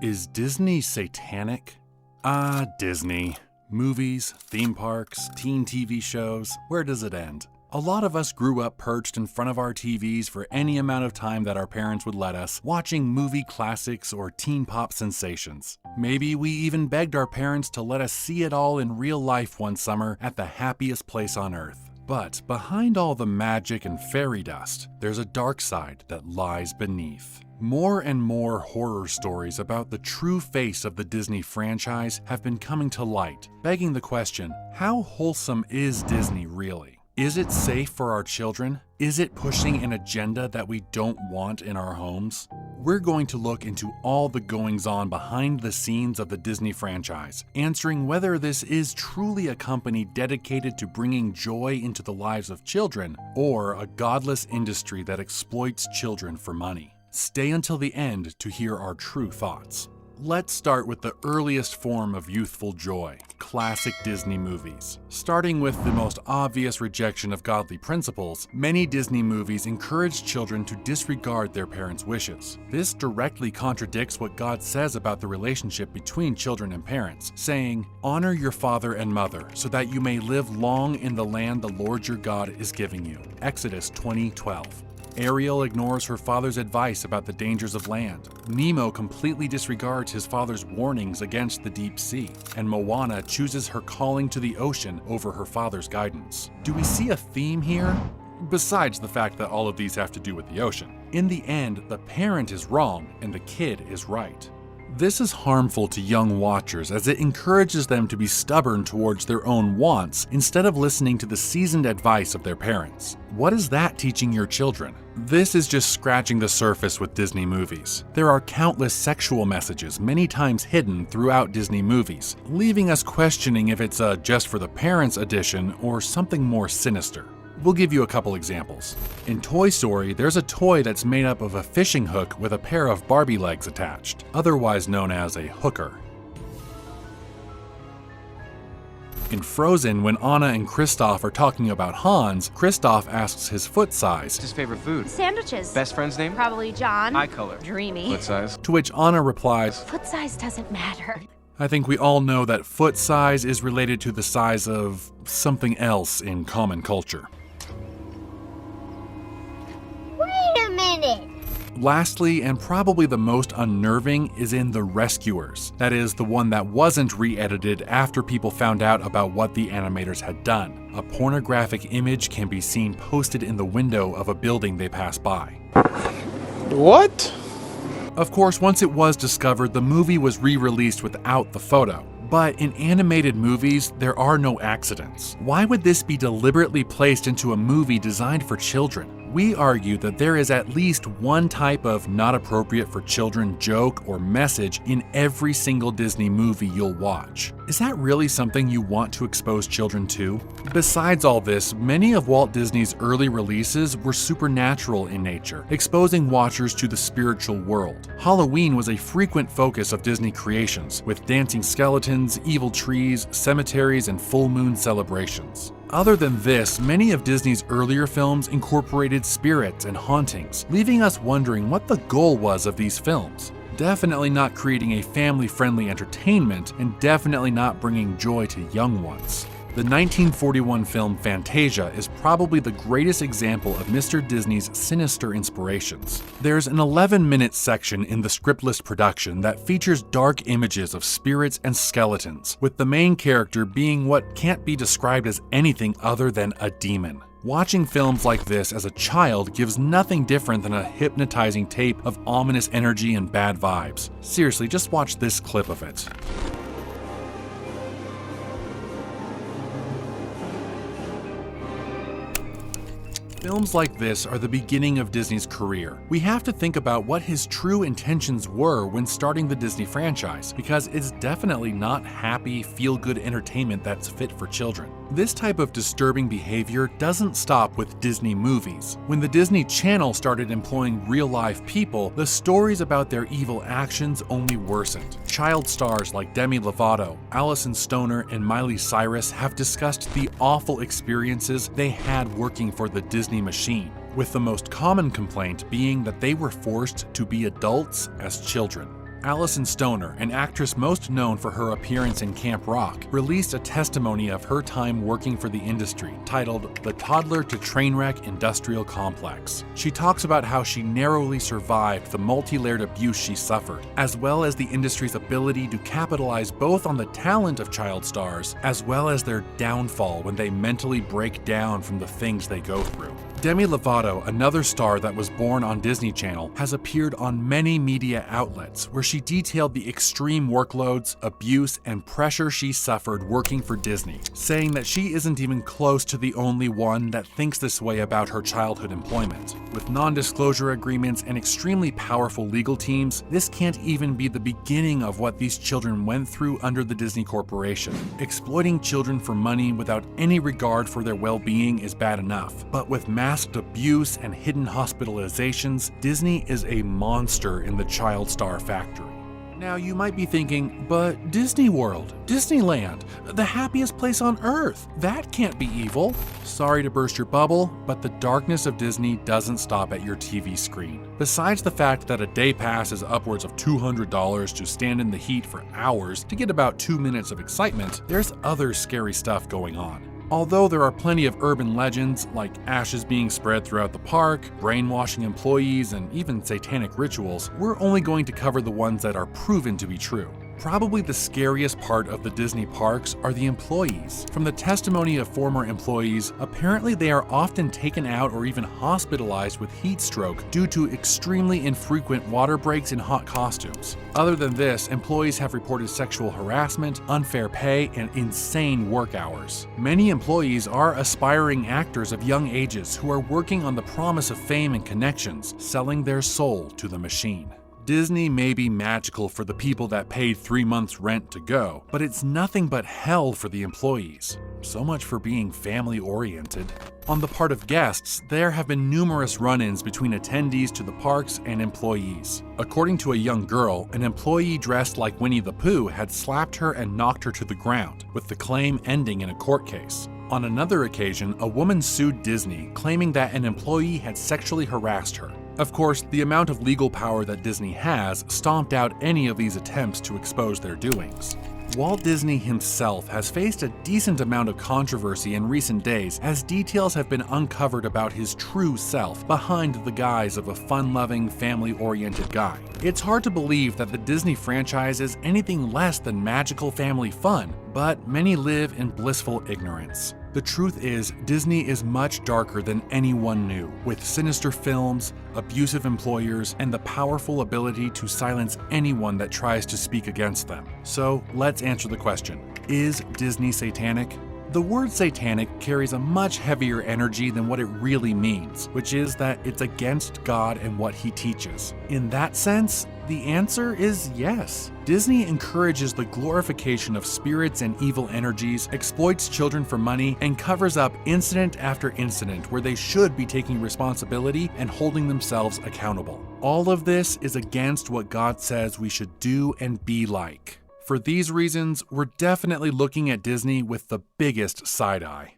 Is Disney satanic? Disney. Movies, theme parks, teen TV shows, where does it end? A lot of us grew up perched in front of our TVs for any amount of time that our parents would let us, watching movie classics or teen pop sensations. Maybe we even begged our parents to let us see it all in real life one summer at the happiest place on earth. But behind all the magic and fairy dust, there's a dark side that lies beneath. More and more horror stories about the true face of the Disney franchise have been coming to light, begging the question, how wholesome is Disney really? Is it safe for our children? Is it pushing an agenda that we don't want in our homes? We're going to look into all the goings-on behind the scenes of the Disney franchise, answering whether this is truly a company dedicated to bringing joy into the lives of children, or a godless industry that exploits children for money. Stay until the end to hear our true thoughts. Let's start with the earliest form of youthful joy, classic Disney movies. Starting with the most obvious rejection of godly principles, many Disney movies encourage children to disregard their parents' wishes. This directly contradicts what God says about the relationship between children and parents, saying, "Honor your father and mother, so that you may live long in the land the Lord your God is giving you." Exodus 20:12. Ariel ignores her father's advice about the dangers of land. Nemo completely disregards his father's warnings against the deep sea. And Moana chooses her calling to the ocean over her father's guidance. Do we see a theme here? Besides the fact that all of these have to do with the ocean. In the end, the parent is wrong and the kid is right. This is harmful to young watchers as it encourages them to be stubborn towards their own wants instead of listening to the seasoned advice of their parents. What is that teaching your children? This is just scratching the surface with Disney movies. There are countless sexual messages, many times hidden throughout Disney movies, leaving us questioning if it's a just for the parents edition or something more sinister. We'll give you a couple examples. In Toy Story, there's a toy that's made up of a fishing hook with a pair of Barbie legs attached, otherwise known as a hooker. In Frozen, when Anna and Kristoff are talking about Hans, Kristoff asks his foot size. What's his favorite food? Sandwiches. Best friend's name? Probably John. Eye color. Dreamy. Foot size? To which Anna replies, Foot size doesn't matter. I think we all know that foot size is related to the size of something else in common culture. Wait a minute! Lastly, and probably the most unnerving, is in The Rescuers. That is, the one that wasn't re-edited after people found out about what the animators had done. A pornographic image can be seen posted in the window of a building they pass by. What? Of course, once it was discovered, the movie was re-released without the photo. But in animated movies, there are no accidents. Why would this be deliberately placed into a movie designed for children? We argue that there is at least one type of not appropriate for children joke or message in every single Disney movie you'll watch. Is that really something you want to expose children to? Besides all this, many of Walt Disney's early releases were supernatural in nature, exposing watchers to the spiritual world. Halloween was a frequent focus of Disney creations, with dancing skeletons, evil trees, cemeteries, and full moon celebrations. Other than this, many of Disney's earlier films incorporated spirits and hauntings, leaving us wondering what the goal was of these films. Definitely not creating a family-friendly entertainment, and definitely not bringing joy to young ones. The 1941 film Fantasia is probably the greatest example of Mr. Disney's sinister inspirations. There's an 11-minute section in the scriptless production that features dark images of spirits and skeletons, with the main character being what can't be described as anything other than a demon. Watching films like this as a child gives nothing different than a hypnotizing tape of ominous energy and bad vibes. Seriously, just watch this clip of it. Films like this are the beginning of Disney's career. We have to think about what his true intentions were when starting the Disney franchise, because it's definitely not happy, feel-good entertainment that's fit for children. This type of disturbing behavior doesn't stop with Disney movies. When the Disney Channel started employing real-life people, the stories about their evil actions only worsened. Child stars like Demi Lovato, Alison Stoner, and Miley Cyrus have discussed the awful experiences they had working for the Disney machine, with the most common complaint being that they were forced to be adults as children. Allison Stoner, an actress most known for her appearance in Camp Rock, released a testimony of her time working for the industry, titled The Toddler to Trainwreck Industrial Complex. She talks about how she narrowly survived the multi-layered abuse she suffered, as well as the industry's ability to capitalize both on the talent of child stars, as well as their downfall when they mentally break down from the things they go through. Demi Lovato, another star that was born on Disney Channel, has appeared on many media outlets where she detailed the extreme workloads, abuse, and pressure she suffered working for Disney, saying that she isn't even close to the only one that thinks this way about her childhood employment. With non-disclosure agreements and extremely powerful legal teams, this can't even be the beginning of what these children went through under the Disney Corporation. Exploiting children for money without any regard for their well-being is bad enough, but with masked abuse and hidden hospitalizations, Disney is a monster in the child star factory. Now you might be thinking, but Disney World, Disneyland, the happiest place on earth, that can't be evil. Sorry to burst your bubble, but the darkness of Disney doesn't stop at your TV screen. Besides the fact that a day pass is upwards of $200 to stand in the heat for hours to get about 2 minutes of excitement, there's other scary stuff going on. Although there are plenty of urban legends, like ashes being spread throughout the park, brainwashing employees, and even satanic rituals, we're only going to cover the ones that are proven to be true. Probably the scariest part of the Disney parks are the employees. From the testimony of former employees, apparently they are often taken out or even hospitalized with heat stroke due to extremely infrequent water breaks in hot costumes. Other than this, employees have reported sexual harassment, unfair pay, and insane work hours. Many employees are aspiring actors of young ages who are working on the promise of fame and connections, selling their soul to the machine. Disney may be magical for the people that paid 3 months' rent to go, but it's nothing but hell for the employees. So much for being family-oriented. On the part of guests, there have been numerous run-ins between attendees to the parks and employees. According to a young girl, an employee dressed like Winnie the Pooh had slapped her and knocked her to the ground, with the claim ending in a court case. On another occasion, a woman sued Disney, claiming that an employee had sexually harassed her. Of course, the amount of legal power that Disney has stomped out any of these attempts to expose their doings. Walt Disney himself has faced a decent amount of controversy in recent days as details have been uncovered about his true self behind the guise of a fun-loving, family-oriented guy. It's hard to believe that the Disney franchise is anything less than magical family fun, but many live in blissful ignorance. The truth is, Disney is much darker than anyone knew, with sinister films, abusive employers, and the powerful ability to silence anyone that tries to speak against them. So let's answer the question: is Disney satanic? The word satanic carries a much heavier energy than what it really means, which is that it's against God and what he teaches. In that sense, the answer is yes. Disney encourages the glorification of spirits and evil energies, exploits children for money, and covers up incident after incident where they should be taking responsibility and holding themselves accountable. All of this is against what God says we should do and be like. For these reasons, we're definitely looking at Disney with the biggest side eye.